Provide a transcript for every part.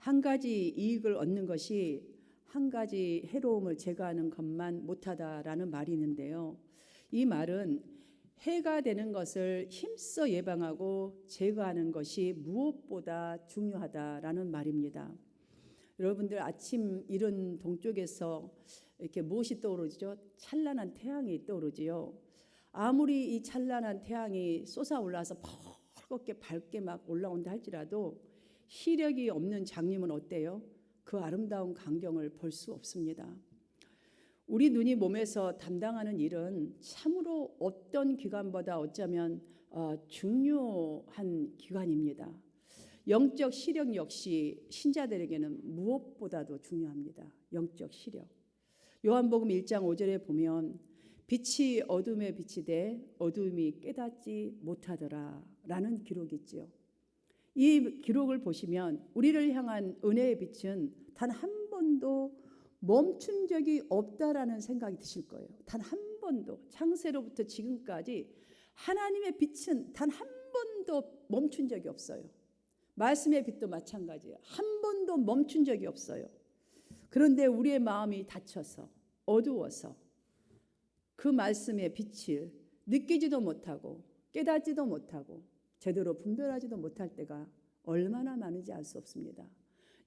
한 가지 이익을 얻는 것이 한 가지 해로움을 제거하는 것만 못하다라는 말이 있는데요. 이 말은 해가 되는 것을 힘써 예방하고 제거하는 것이 무엇보다 중요하다라는 말입니다. 여러분들 아침 이른 동쪽에서 이렇게 무엇이 떠오르죠? 찬란한 태양이 떠오르지요. 아무리 이 찬란한 태양이 솟아올라서 펄겋게 밝게 막 올라온다 할지라도 시력이 없는 장님은 어때요? 그 아름다운 광경을 볼 수 없습니다. 우리 눈이 몸에서 담당하는 일은 참으로 어떤 기관보다 어쩌면 중요한 기관입니다. 영적 시력 역시 신자들에게는 무엇보다도 중요합니다. 영적 시력. 요한복음 1장 5절에 보면 빛이 어둠에 비치되 어둠이 깨닫지 못하더라 라는 기록이 있지요. 이 기록을 보시면 우리를 향한 은혜의 빛은 단 한 번도 멈춘 적이 없다라는 생각이 드실 거예요. 단 한 번도 창세로부터 지금까지 하나님의 빛은 단 한 번도 멈춘 적이 없어요. 말씀의 빛도 마찬가지예요. 한 번도 멈춘 적이 없어요. 그런데 우리의 마음이 닫혀서 어두워서 그 말씀의 빛을 느끼지도 못하고 깨닫지도 못하고 제대로 분별하지도 못할 때가 얼마나 많은지 알 수 없습니다.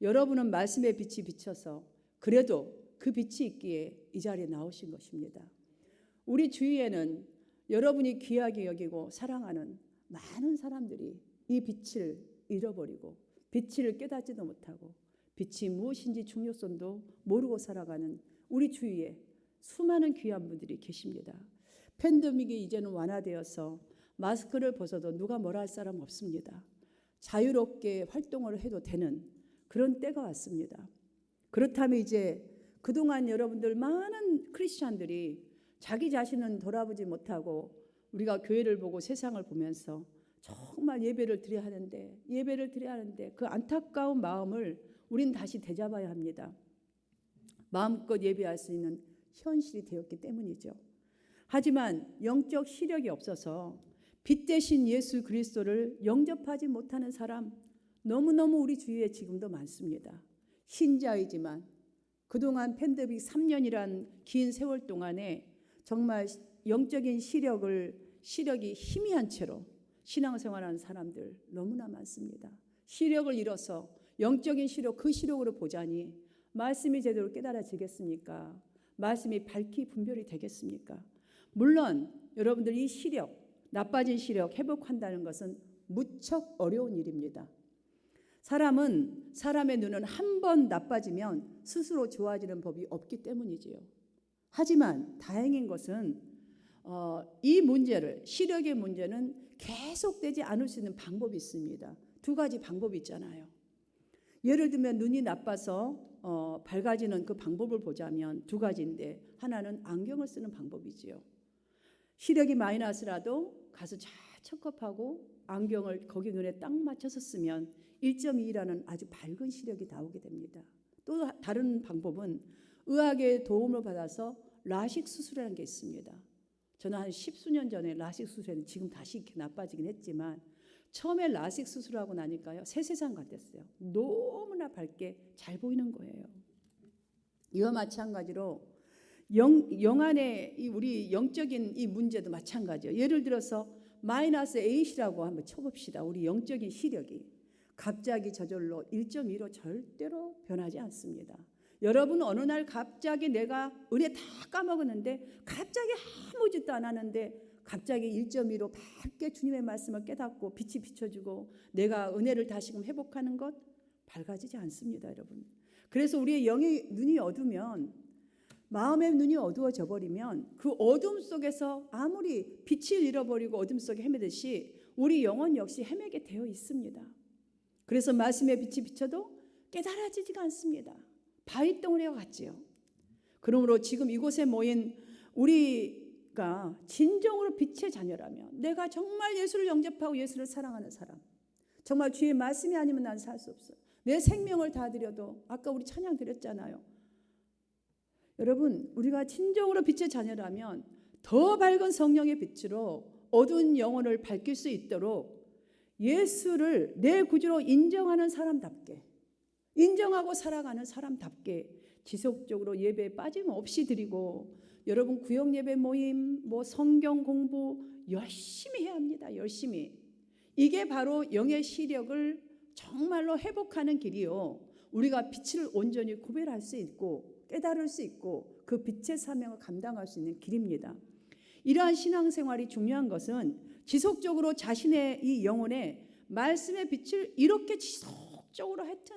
여러분은 말씀의 빛이 비쳐서 그래도 그 빛이 있기에 이 자리에 나오신 것입니다. 우리 주위에는 여러분이 귀하게 여기고 사랑하는 많은 사람들이 이 빛을 잃어버리고 빛을 깨닫지도 못하고 빛이 무엇인지 중요성도 모르고 살아가는 우리 주위에 수많은 귀한 분들이 계십니다. 팬데믹이 이제는 완화되어서 마스크를 벗어도 누가 뭐라 할 사람 없습니다. 자유롭게 활동을 해도 되는 그런 때가 왔습니다. 그렇다면 이제 그동안 여러분들 많은 크리스찬들이 자기 자신은 돌아보지 못하고 우리가 교회를 보고 세상을 보면서 정말 예배를 드려야 하는데 그 안타까운 마음을 우린 다시 되잡아야 합니다. 마음껏 예배할 수 있는 현실이 되었기 때문이죠. 하지만 영적 시력이 없어서 빛 대신 예수 그리스도를 영접하지 못하는 사람 너무너무 우리 주위에 지금도 많습니다. 신자이지만 그동안 팬데믹 3년이란 긴 세월 동안에 정말 영적인 시력이 희미한 채로 신앙생활하는 사람들 너무나 많습니다. 시력을 잃어서 영적인 시력, 그 시력으로 보자니 말씀이 제대로 깨달아지겠습니까? 말씀이 밝히 분별이 되겠습니까? 물론 여러분들 이 시력, 나빠진 시력 회복한다는 것은 무척 어려운 일입니다. 사람의 눈은 한 번 나빠지면 스스로 좋아지는 법이 없기 때문이지요. 하지만 다행인 것은 이 문제를, 시력의 문제는 계속되지 않을 수 있는 방법이 있습니다. 두 가지 방법이 있잖아요. 예를 들면 눈이 나빠서 밝아지는 그 방법을 보자면 두 가지인데, 하나는 안경을 쓰는 방법이지요. 시력이 마이너스라도 가서 잘 체크업하고 안경을 거기 눈에 딱 맞춰서 쓰면 1.2라는 아주 밝은 시력이 나오게 됩니다. 또 다른 방법은 의학의 도움을 받아서 라식 수술이라는 게 있습니다. 저는 한 10수년 전에 라식 수술했는데 지금 다시 이렇게 나빠지긴 했지만 처음에 라식 수술하고 나니까요, 새 세상 같았어요. 너무나 밝게 잘 보이는 거예요. 이와 마찬가지로 영 안에 우리 영적인 이 문제도 마찬가지예요. 예를 들어서 마이너스 8이라고 한번 쳐봅시다. 우리 영적인 시력이 갑자기 저절로 1.2로 절대로 변하지 않습니다. 여러분 어느 날 갑자기 내가 은혜 다 까먹었는데 갑자기 아무 짓도 안 하는데 갑자기 1.2로 밝게 주님의 말씀을 깨닫고 빛이 비춰주고 내가 은혜를 다시금 회복하는 것 밝아지지 않습니다, 여러분. 그래서 우리의 영의 눈이 어두면, 마음의 눈이 어두워져 버리면 그 어둠 속에서 아무리 빛을 잃어버리고 어둠 속에 헤매듯이 우리 영혼 역시 헤매게 되어 있습니다. 그래서 말씀의 빛이 비쳐도 깨달아지지가 않습니다. 바위덩어리와 같지요. 그러므로 지금 이곳에 모인 우리가 진정으로 빛의 자녀라면, 내가 정말 예수를 영접하고 예수를 사랑하는 사람, 정말 주의 말씀이 아니면 난 살 수 없어요. 내 생명을 다 드려도, 아까 우리 찬양 드렸잖아요. 여러분, 우리가 진정으로 빛의 자녀라면 더 밝은 성령의 빛으로 어두운 영혼을 밝힐 수 있도록 예수를 내 구주로 인정하는 사람답게 인정하고 살아가는 사람답게 지속적으로 예배 빠짐없이 드리고, 여러분 구역 예배 모임, 성경 공부 열심히 해야 합니다. 열심히. 이게 바로 영의 시력을 정말로 회복하는 길이요. 우리가 빛을 온전히 구별할 수 있고 깨달을 수 있고 그 빛의 사명을 감당할 수 있는 길입니다. 이러한 신앙생활이 중요한 것은 지속적으로 자신의 이 영혼에 말씀의 빛을 이렇게 지속적으로 하여튼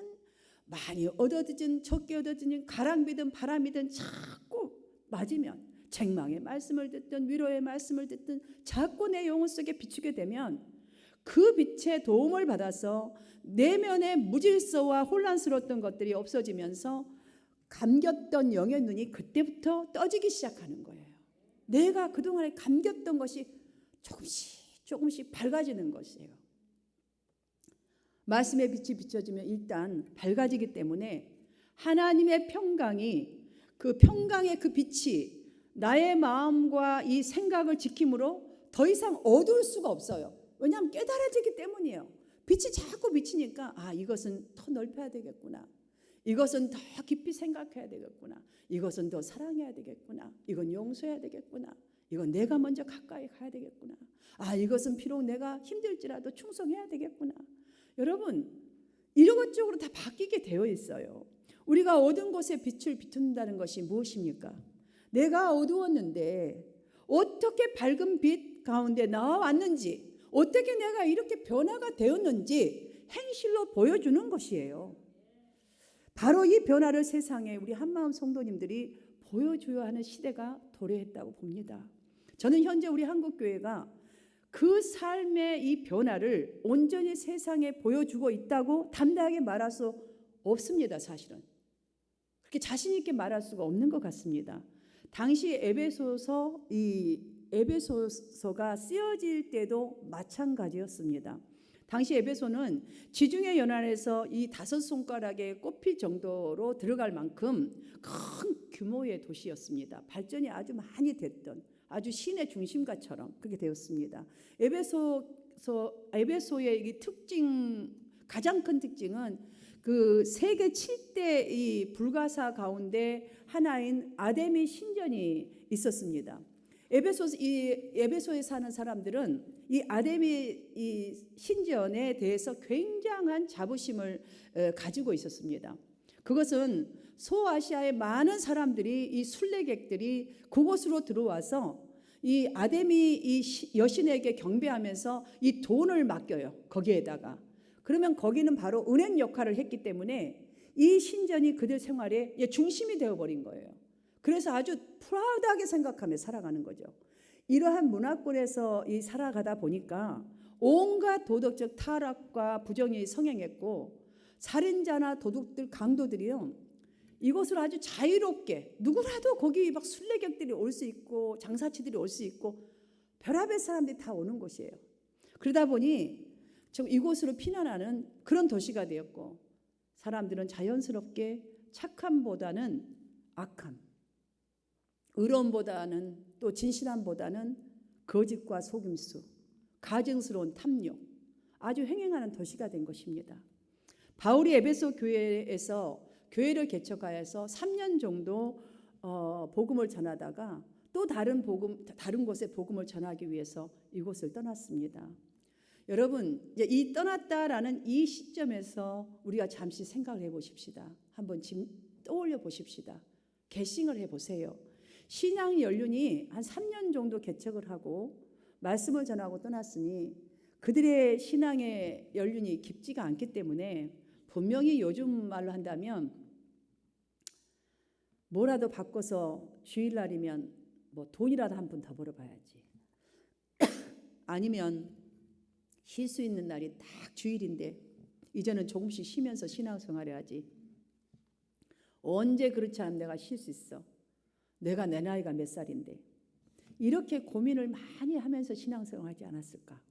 많이 얻어지든 적게 얻어지든 가랑비든 바람이든 자꾸 맞으면, 책망의 말씀을 듣든 위로의 말씀을 듣든 자꾸 내 영혼 속에 비추게 되면 그 빛의 도움을 받아서 내면의 무질서와 혼란스러웠던 것들이 없어지면서 감겼던 영의 눈이 그때부터 떠지기 시작하는 거예요. 내가 그동안에 감겼던 것이 조금씩 밝아지는 것이에요. 말씀의 빛이 비춰지면 일단 밝아지기 때문에 하나님의 평강이, 그 평강의 그 빛이 나의 마음과 이 생각을 지킴으로 더 이상 어두울 수가 없어요. 왜냐하면 깨달아지기 때문이에요. 빛이 자꾸 비치니까 이것은 더 넓혀야 되겠구나. 이것은 더 깊이 생각해야 되겠구나. 이것은 더 사랑해야 되겠구나. 이건 용서해야 되겠구나. 이건 내가 먼저 가까이 가야 되겠구나. 이것은 비록 내가 힘들지라도 충성해야 되겠구나. 여러분, 이것저것 다 바뀌게 되어 있어요. 우리가 어두운 곳에 빛을 비춘다는 것이 무엇입니까? 내가 어두웠는데 어떻게 밝은 빛 가운데 나와왔는지, 어떻게 내가 이렇게 변화가 되었는지 행실로 보여주는 것이에요. 바로 이 변화를 세상에 우리 한마음 성도님들이 보여줘야 하는 시대가 도래했다고 봅니다. 저는 현재 우리 한국교회가 그 삶의 이 변화를 온전히 세상에 보여주고 있다고 담대하게 말할 수 없습니다. 사실은 그렇게 자신 있게 말할 수가 없는 것 같습니다. 당시 에베소서가 쓰여질 때도 마찬가지였습니다. 당시 에베소는 지중해 연안에서 이 5손가락에 꼽힐 정도로 들어갈 만큼 큰 규모의 도시였습니다. 발전이 아주 많이 됐던, 아주 시내 중심가처럼 그렇게 되었습니다. 에베소의 이 특징, 가장 큰 특징은 그 세계 7대 이 불가사 가운데 하나인 아데미 신전이 있었습니다. 에베소에 사는 사람들은 이 아데미 이 신전에 대해서 굉장한 자부심을 가지고 있었습니다. 그것은 소아시아의 많은 사람들이, 이 순례객들이 그곳으로 들어와서 이 아데미 이 여신에게 경배하면서 이 돈을 맡겨요. 거기에다가. 그러면 거기는 바로 은행 역할을 했기 때문에 이 신전이 그들 생활의 중심이 되어버린 거예요. 그래서 아주 프라우드하게 생각하며 살아가는 거죠. 이러한 문화권에서 살아가다 보니까 온갖 도덕적 타락과 부정이 성행했고, 살인자나 도둑들, 강도들이요, 이것을 아주 자유롭게 누구라도 거기 막 순례객들이 올 수 있고 장사치들이 올 수 있고 별의별 사람들이 다 오는 곳이에요. 그러다 보니 이곳으로 피난하는 그런 도시가 되었고, 사람들은 자연스럽게 착함보다는 악함, 의로움보다는 또 진실함보다는 거짓과 속임수, 가증스러운 탐욕, 아주 횡행하는 도시가 된 것입니다. 바울이 에베소 교회에서 교회를 개척하여서 3년 정도 복음을 전하다가 또 다른 곳에 복음을 전하기 위해서 이곳을 떠났습니다. 여러분, 이 떠났다라는 이 시점에서 우리가 잠시 생각을 해보십시다. 한번 지금 떠올려 보십시다. 개싱을 해보세요. 신앙 연륜이 한 3년 정도 개척을 하고 말씀을 전하고 떠났으니 그들의 신앙의 연륜이 깊지가 않기 때문에 분명히 요즘 말로 한다면 뭐라도 바꿔서 주일날이면 돈이라도 한 푼 더 벌어봐야지. 아니면 쉴 수 있는 날이 딱 주일인데 이제는 조금씩 쉬면서 신앙생활을 하지. 언제 그렇지 않으면 내가 쉴 수 있어. 내가 내 나이가 몇 살인데. 이렇게 고민을 많이 하면서 신앙생활하지 않았을까.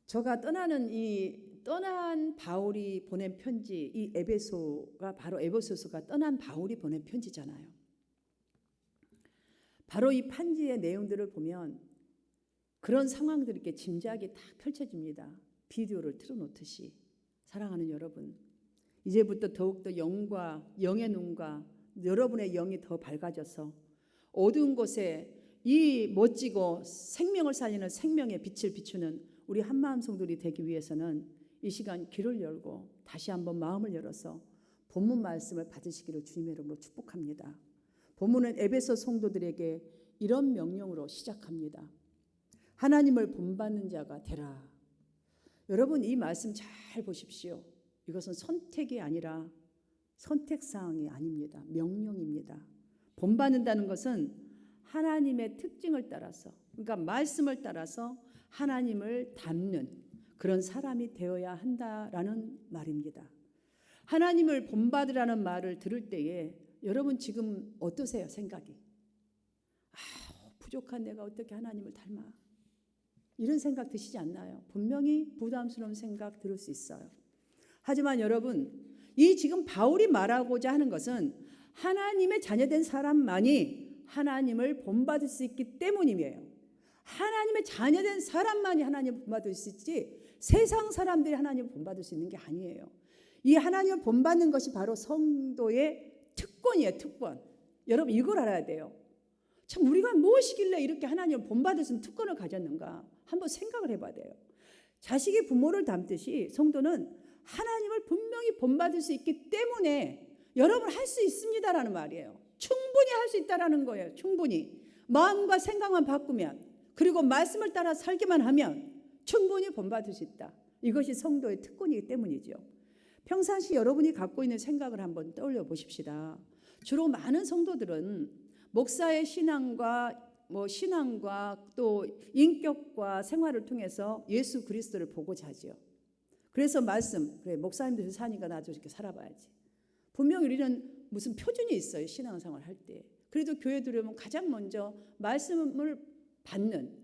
저가 떠난 바울이 보낸 편지, 이 에베소가 바로 에베소서가 떠난 바울이 보낸 편지잖아요. 바로 이 편지의 내용들을 보면 그런 상황들이 이렇게 짐작이 딱 펼쳐집니다. 비디오를 틀어놓듯이. 사랑하는 여러분, 이제부터 더욱더 영의 눈과 여러분의 영이 더 밝아져서 어두운 곳에 이 멋지고 생명을 살리는 생명의 빛을 비추는 우리 한마음 성도들이 되기 위해서는 이 시간 귀를 열고 다시 한번 마음을 열어서 본문 말씀을 받으시기를 주님의 이름으로 축복합니다. 본문은 에베소 성도들에게 이런 명령으로 시작합니다. 하나님을 본받는 자가 되라. 여러분, 이 말씀 잘 보십시오. 이것은 선택이 아니라 선택사항이 아닙니다. 명령입니다. 본받는다는 것은 하나님의 특징을 따라서, 그러니까 말씀을 따라서 하나님을 닮는 그런 사람이 되어야 한다라는 말입니다. 하나님을 본받으라는 말을 들을 때에 여러분 지금 어떠세요? 생각이? 부족한 내가 어떻게 하나님을 닮아? 이런 생각 드시지 않나요? 분명히 부담스러운 생각 들을 수 있어요. 하지만 여러분, 이 지금 바울이 말하고자 하는 것은 하나님의 자녀된 사람만이 하나님을 본받을 수 있기 때문이에요. 하나님의 자녀된 사람만이 하나님을 본받을 수 있지 세상 사람들이 하나님을 본받을 수 있는 게 아니에요. 이 하나님을 본받는 것이 바로 성도의 특권이에요. 특권. 여러분 이걸 알아야 돼요. 참 우리가 무엇이길래 이렇게 하나님을 본받을 수 있는 특권을 가졌는가 한번 생각을 해봐야 돼요. 자식이 부모를 닮듯이 성도는 하나님을 분명히 본받을 수 있기 때문에 여러분 할 수 있습니다라는 말이에요. 충분히 할 수 있다라는 거예요. 충분히 마음과 생각만 바꾸면, 그리고 말씀을 따라 살기만 하면 충분히 본받을 수 있다. 이것이 성도의 특권이기 때문이죠. 평상시 여러분이 갖고 있는 생각을 한번 떠올려 보십시다. 주로 많은 성도들은 목사의 신앙과 또 인격과 생활을 통해서 예수 그리스도를 보고자 하죠. 그래서 그래 목사님들 사니까 나도 이렇게 살아봐야지. 분명히 우리는 무슨 표준이 있어요. 신앙생활 할 때. 그래도 교회 들어오면 가장 먼저 말씀을 받는,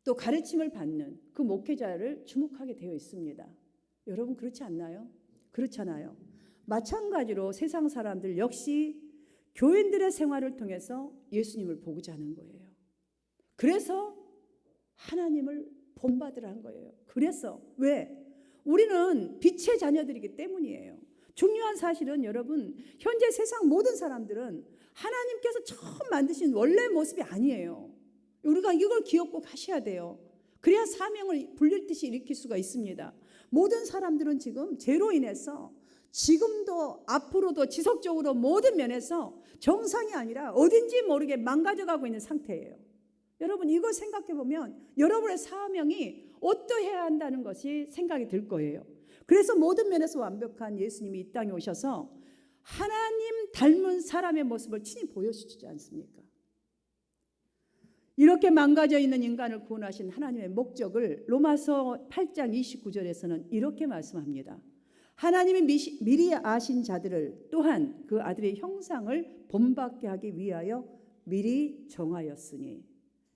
또 가르침을 받는 그 목회자를 주목하게 되어 있습니다. 여러분 그렇지 않나요? 그렇잖아요. 마찬가지로 세상 사람들 역시 교인들의 생활을 통해서 예수님을 보고자 하는 거예요. 그래서 하나님을 본받으라는 거예요. 그래서 왜? 우리는 빛의 자녀들이기 때문이에요. 중요한 사실은 여러분, 현재 세상 모든 사람들은 하나님께서 처음 만드신 원래 모습이 아니에요. 우리가 이걸 기억하고 가셔야 돼요. 그래야 사명을 불릴 듯이 일으킬 수가 있습니다. 모든 사람들은 지금 죄로 인해서 지금도 앞으로도 지속적으로 모든 면에서 정상이 아니라 어딘지 모르게 망가져가고 있는 상태예요. 여러분 이걸 생각해 보면 여러분의 사명이 어떠해야 한다는 것이 생각이 들 거예요. 그래서 모든 면에서 완벽한 예수님이 이 땅에 오셔서 하나님 닮은 사람의 모습을 친히 보여주지 않습니까? 이렇게 망가져 있는 인간을 구원하신 하나님의 목적을 로마서 8장 29절에서는 이렇게 말씀합니다. 하나님이 미리 아신 자들을 또한 그 아들의 형상을 본받게 하기 위하여 미리 정하였으니.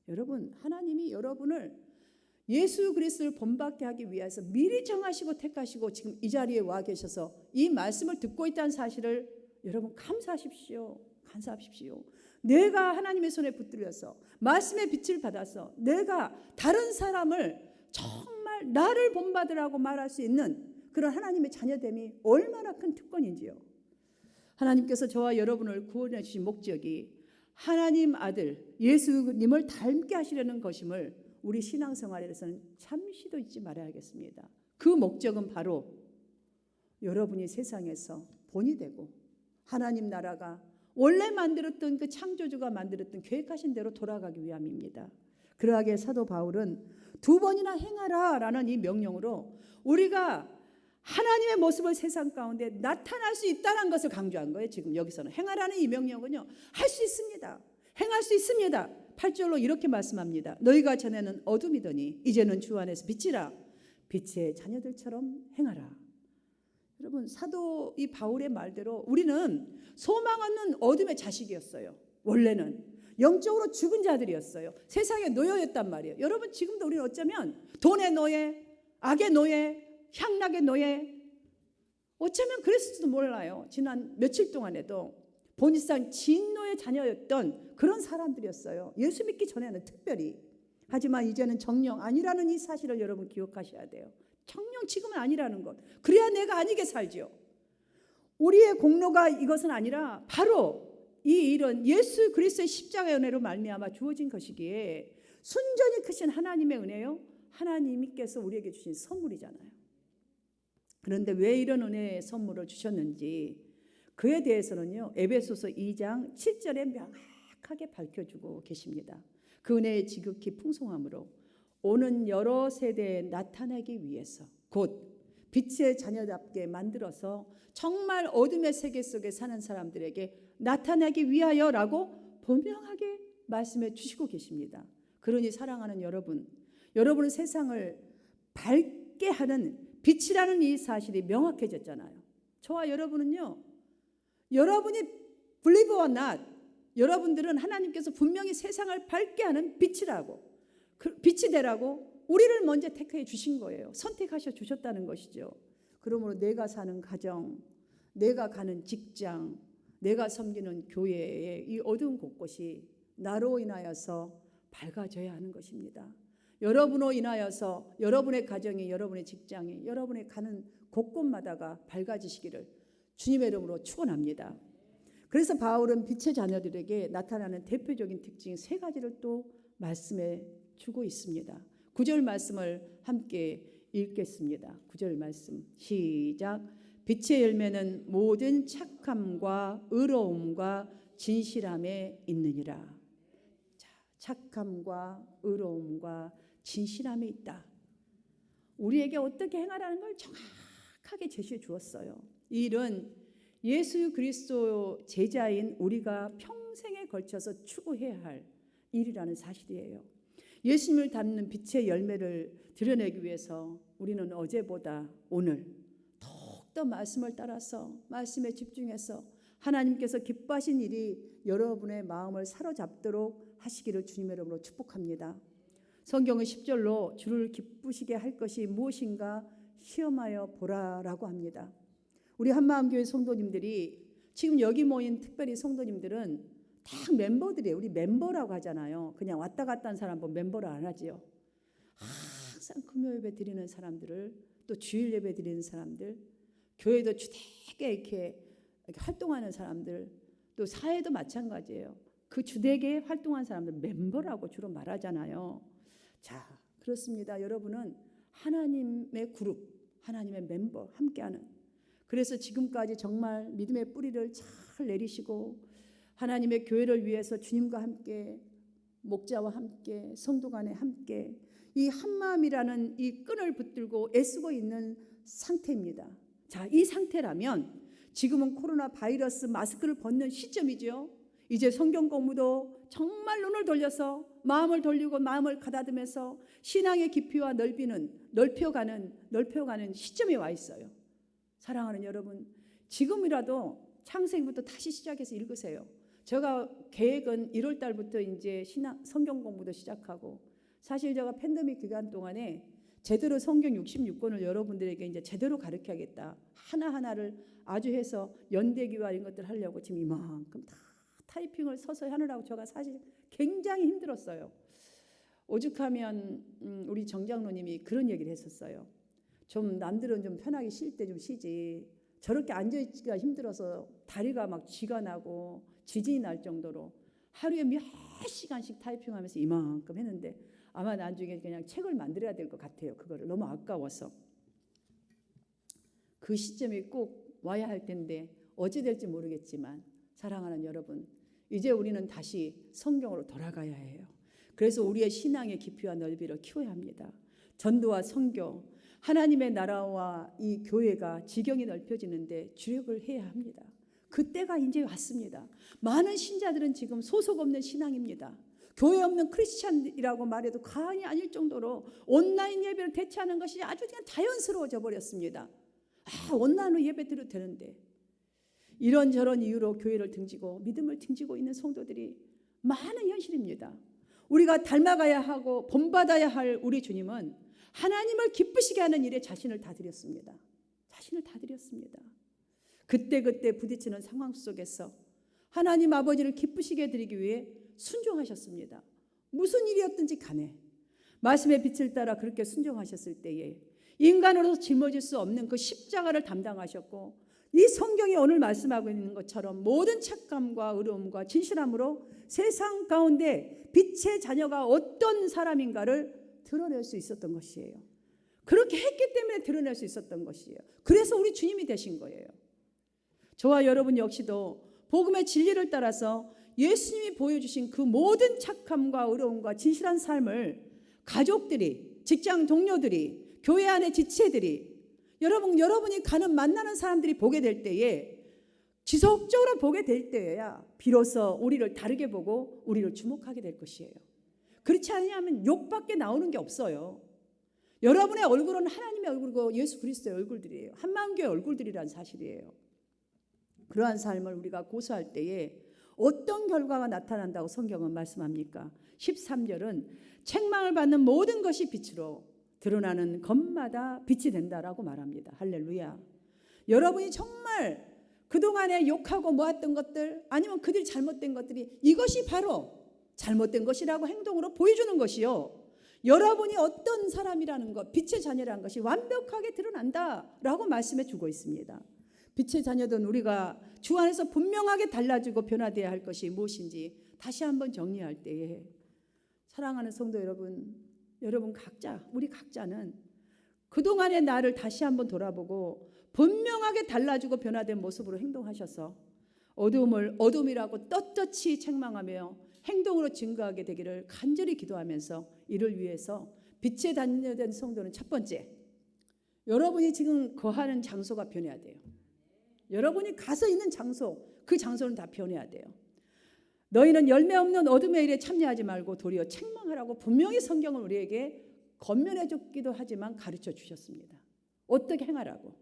여러분 하나님이 여러분을 예수 그리스도를 본받게 하기 위해서 미리 정하시고 택하시고 지금 이 자리에 와 계셔서 이 말씀을 듣고 있다는 사실을 여러분 감사하십시오. 감사하십시오. 내가 하나님의 손에 붙들려서 말씀의 빛을 받아서 내가 다른 사람을 정말 나를 본받으라고 말할 수 있는 그런 하나님의 자녀됨이 얼마나 큰 특권인지요. 하나님께서 저와 여러분을 구원해 주신 목적이 하나님 아들 예수님을 닮게 하시려는 것임을 우리 신앙생활에서는 잠시도 잊지 말아야겠습니다. 그 목적은 바로 여러분이 세상에서 본이 되고 하나님 나라가 원래 만들었던 그 창조주가 만들었던 계획하신 대로 돌아가기 위함입니다. 그러하게 사도 바울은 2번이나 행하라 라는 이 명령으로 우리가 하나님의 모습을 세상 가운데 나타날 수 있다는 것을 강조한 거예요. 지금 여기서는 행하라는 이 명령은요, 할 수 있습니다. 행할 수 있습니다. 8절로 이렇게 말씀합니다. 너희가 전에는 어둠이더니 이제는 주 안에서 빛이라. 빛의 자녀들처럼 행하라. 여러분 사도 이 바울의 말대로 우리는 소망 없는 어둠의 자식이었어요. 원래는 영적으로 죽은 자들이었어요. 세상의 노예였단 말이에요. 여러분 지금도 우리는 어쩌면 돈의 노예, 악의 노예, 향락의 노예, 어쩌면 그랬을지도 몰라요. 지난 며칠 동안에도 본질상 진노의 자녀였던 그런 사람들이었어요. 예수 믿기 전에는 특별히. 하지만 이제는 정령 아니라는 이 사실을 여러분 기억하셔야 돼요. 정녕 지금은 아니라는 것. 그래야 내가 아니게 살지요. 우리의 공로가 이것은 아니라 바로 이 일은 예수 그리스도의 십자가의 은혜로 말미암아 주어진 것이기에 순전히 크신 하나님의 은혜요, 하나님께서 우리에게 주신 선물이잖아요. 그런데 왜 이런 은혜의 선물을 주셨는지 그에 대해서는요, 에베소서 2장 7절에 명확하게 밝혀주고 계십니다. 그 은혜의 지극히 풍성함으로 오는 여러 세대에 나타내기 위해서 곧 빛의 자녀답게 만들어서 정말 어둠의 세계 속에 사는 사람들에게 나타내기 위하여라고 분명하게 말씀해 주시고 계십니다. 그러니 사랑하는 여러분, 여러분은 세상을 밝게 하는 빛이라는 이 사실이 명확해졌잖아요. 저와 여러분은요, 여러분이 believe or not, 여러분들은 하나님께서 분명히 세상을 밝게 하는 빛이라고, 빛이 되라고 우리를 먼저 택해 주신 거예요. 선택하셔 주셨다는 것이죠. 그러므로 내가 사는 가정, 내가 가는 직장, 내가 섬기는 교회의 이 어두운 곳곳이 나로 인하여서 밝아져야 하는 것입니다. 여러분으로 인하여서 여러분의 가정이, 여러분의 직장이, 여러분의 가는 곳곳마다가 밝아지시기를 주님의 이름으로 축원합니다. 그래서 바울은 빛의 자녀들에게 나타나는 대표적인 특징 3가지를 또 말씀해 주고 있습니다. 9절 말씀을 함께 읽겠습니다. 9절 말씀 시작. 빛의 열매는 모든 착함과 의로움과 진실함에 있느니라. 자, 착함과 의로움과 진실함에 있다. 우리에게 어떻게 행하라는 걸 정확하게 제시해 주었어요. 이 일은 예수 그리스도 제자인 우리가 평생에 걸쳐서 추구해야 할 일이라는 사실이에요. 예수님을 닮는 빛의 열매를 드러내기 위해서 우리는 어제보다 오늘 더욱더 말씀을 따라서 말씀에 집중해서 하나님께서 기뻐하신 일이 여러분의 마음을 사로잡도록 하시기를 주님의 이름으로 축복합니다. 성경은 10절로 주를 기쁘시게 할 것이 무엇인가 시험하여 보라라고 합니다. 우리 한마음교회 성도님들이 지금 여기 모인 특별히 성도님들은 다 멤버들이에요. 우리 멤버라고 하잖아요. 그냥 왔다 갔다 한 사람 보면 멤버를 안 하지요. 항상 금요 예배 드리는 사람들을, 또 주일 예배 드리는 사람들, 교회도 주되게 이렇게 활동하는 사람들, 또 사회도 마찬가지예요. 그 주되게 활동한 사람들 멤버라고 주로 말하잖아요. 자, 그렇습니다. 여러분은 하나님의 그룹, 하나님의 멤버, 함께하는, 그래서 지금까지 정말 믿음의 뿌리를 잘 내리시고 하나님의 교회를 위해서 주님과 함께, 목자와 함께, 성도 간에 함께 이 한마음이라는 이 끈을 붙들고 애쓰고 있는 상태입니다. 자, 이 상태라면 지금은 코로나 바이러스 마스크를 벗는 시점이죠. 이제 성경 공부도 정말 눈을 돌려서 마음을 돌리고 마음을 가다듬면서 신앙의 깊이와 넓혀가는 시점에 와 있어요. 사랑하는 여러분, 지금이라도 창세기부터 다시 시작해서 읽으세요. 제가 계획은 1월 달부터 이제 성경 공부도 시작하고, 사실 제가 팬데믹 기간 동안에 제대로 성경 66권을 여러분들에게 이제 제대로 가르쳐야겠다. 하나하나를 아주 해서 연대기와 이런 것들 하려고 지금 이만큼 다 타이핑을 서서히 하느라고 제가 사실 굉장히 힘들었어요. 오죽하면 우리 정장로님이 그런 얘기를 했었어요. 좀 남들은 좀 편하게 쉴 때 좀 쉬지, 저렇게 앉아있기가 힘들어서 다리가 막 쥐가 나고 지진이 날 정도로 하루에 몇 시간씩 타이핑하면서 이만큼 했는데 아마 나중에 그냥 책을 만들어야 될 것 같아요. 그거를 너무 아까워서. 그 시점이 꼭 와야 할 텐데 어찌 될지 모르겠지만, 사랑하는 여러분, 이제 우리는 다시 성경으로 돌아가야 해요. 그래서 우리의 신앙의 깊이와 넓이를 키워야 합니다. 전도와 선교, 하나님의 나라와 이 교회가 지경이 넓혀지는데 주력을 해야 합니다. 그때가 이제 왔습니다. 많은 신자들은 지금 소속 없는 신앙입니다. 교회 없는 크리스찬이라고 말해도 과언이 아닐 정도로 온라인 예배를 대체하는 것이 아주 그냥 자연스러워져 버렸습니다. 온라인으로 예배 드려도 되는데, 이런저런 이유로 교회를 등지고 믿음을 등지고 있는 성도들이 많은 현실입니다. 우리가 닮아가야 하고 본받아야 할 우리 주님은 하나님을 기쁘시게 하는 일에 자신을 다 드렸습니다. 자신을 다 드렸습니다. 그때그때 부딪히는 상황 속에서 하나님 아버지를 기쁘시게 드리기 위해 순종하셨습니다. 무슨 일이었든지 간에 말씀의 빛을 따라 그렇게 순종하셨을 때에 인간으로서 짊어질 수 없는 그 십자가를 담당하셨고, 이 성경이 오늘 말씀하고 있는 것처럼 모든 착함과 의로움과 진실함으로 세상 가운데 빛의 자녀가 어떤 사람인가를 드러낼 수 있었던 것이에요. 그렇게 했기 때문에 드러낼 수 있었던 것이에요. 그래서 우리 주님이 되신 거예요. 저와 여러분 역시도 복음의 진리를 따라서 예수님이 보여주신 그 모든 착함과 의로움과 진실한 삶을 가족들이, 직장 동료들이, 교회 안의 지체들이, 여러분이 만나는 사람들이 보게 될 때에, 지속적으로 보게 될 때에야 비로소 우리를 다르게 보고 우리를 주목하게 될 것이에요. 그렇지 않으면 욕밖에 나오는 게 없어요. 여러분의 얼굴은 하나님의 얼굴이고 예수 그리스도의 얼굴들이에요. 한마음교회 얼굴들이란 사실이에요. 그러한 삶을 우리가 고수할 때에 어떤 결과가 나타난다고 성경은 말씀합니까? 13절은 책망을 받는 모든 것이 빛으로 드러나는 것마다 빛이 된다라고 말합니다. 할렐루야. 여러분이 정말 그동안에 욕하고 모았던 것들, 아니면 그들이 잘못된 것들이, 이것이 바로 잘못된 것이라고 행동으로 보여주는 것이요, 여러분이 어떤 사람이라는 것, 빛의 자녀라는 것이 완벽하게 드러난다라고 말씀해 주고 있습니다. 빛의 자녀든 우리가 주 안에서 분명하게 달라지고 변화되어야 할 것이 무엇인지 다시 한번 정리할 때에, 사랑하는 성도 여러분 각자, 우리 각자는 그동안의 나를 다시 한번 돌아보고 분명하게 달라지고 변화된 모습으로 행동하셔서 어둠을 어둠이라고 떳떳이 책망하며 행동으로 증거하게 되기를 간절히 기도하면서, 이를 위해서 빛에 다녀된 성도는 첫 번째, 여러분이 지금 거하는 장소가 변해야 돼요. 여러분이 가서 있는 장소, 그 장소는 다 변해야 돼요. 너희는 열매 없는 어둠의 일에 참여하지 말고 도리어 책망하라고 분명히 성경은 우리에게 권면해 줬기도 하지만 가르쳐 주셨습니다. 어떻게 행하라고.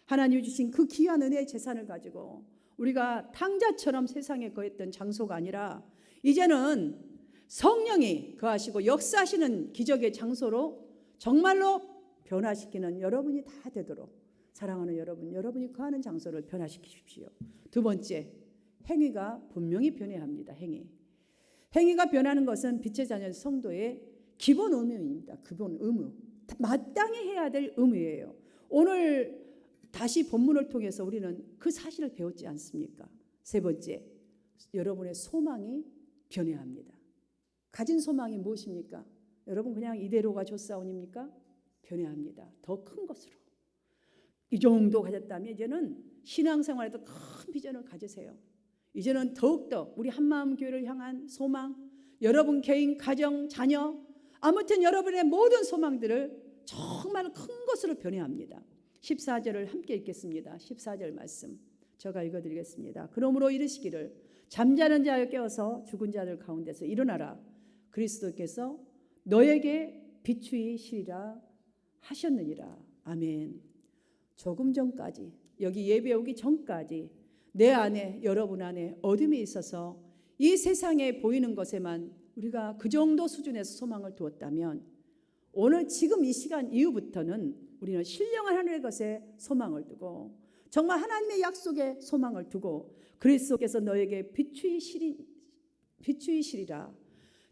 하나님이 주신 그 귀한 은혜의 재산을 가지고 우리가 탕자처럼 세상에 거했던 장소가 아니라 이제는 성령이 거하시고 역사하시는 기적의 장소로 정말로 변화시키는 여러분이 다 되도록, 사랑하는 여러분이 거하는 장소를 변화시키십시오. 두 번째, 행위가 분명히 변해야 합니다. 행위가 변하는 것은 빛의 자녀 성도의 기본 의무입니다. 기본 의무, 마땅히 해야 될 의무예요. 오늘 다시 본문을 통해서 우리는 그 사실을 배웠지 않습니까? 세 번째, 여러분의 소망이 변해야 합니다. 가진 소망이 무엇입니까? 여러분 그냥 이대로가 좋사오니입니까? 변해야 합니다. 더 큰 것으로. 이 정도 가졌다면 이제는 신앙생활에도 큰 비전을 가지세요. 이제는 더욱더 우리 한마음 교회를 향한 소망, 여러분 개인, 가정, 자녀, 아무튼 여러분의 모든 소망들을 정말 큰 것으로 변해야 합니다. 14절을 함께 읽겠습니다. 14절 말씀 제가 읽어드리겠습니다. 그러므로 이르시기를 잠자는 자여 깨어서 죽은 자들 가운데서 일어나라. 그리스도께서 너에게 비추이시리라 하셨느니라. 아멘. 조금 전까지, 여기 예배 오기 전까지 내 안에, 여러분 안에 어둠이 있어서 이 세상에 보이는 것에만 우리가 그 정도 수준에서 소망을 두었다면, 오늘 지금 이 시간 이후부터는 우리는 신령한 하늘의 것에 소망을 두고 정말 하나님의 약속에 소망을 두고 그리스도께서 너에게 비추이시리라.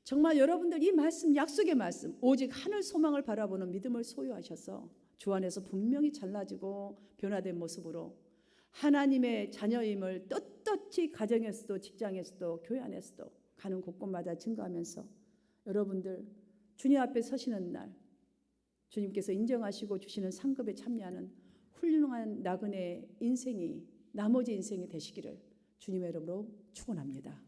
정말 여러분들 이 말씀, 약속의 말씀, 오직 하늘 소망을 바라보는 믿음을 소유하셔서 주 안에서 분명히 잘나지고 변화된 모습으로 하나님의 자녀임을 떳떳이 가정에서도 직장에서도 교회 안에서도 가는 곳곳마다 증거하면서 여러분들 주님 앞에 서시는 날 주님께서 인정하시고 주시는 상급에 참여하는 훌륭한 나그네 인생이, 나머지 인생이 되시기를 주님의 이름으로 축원합니다.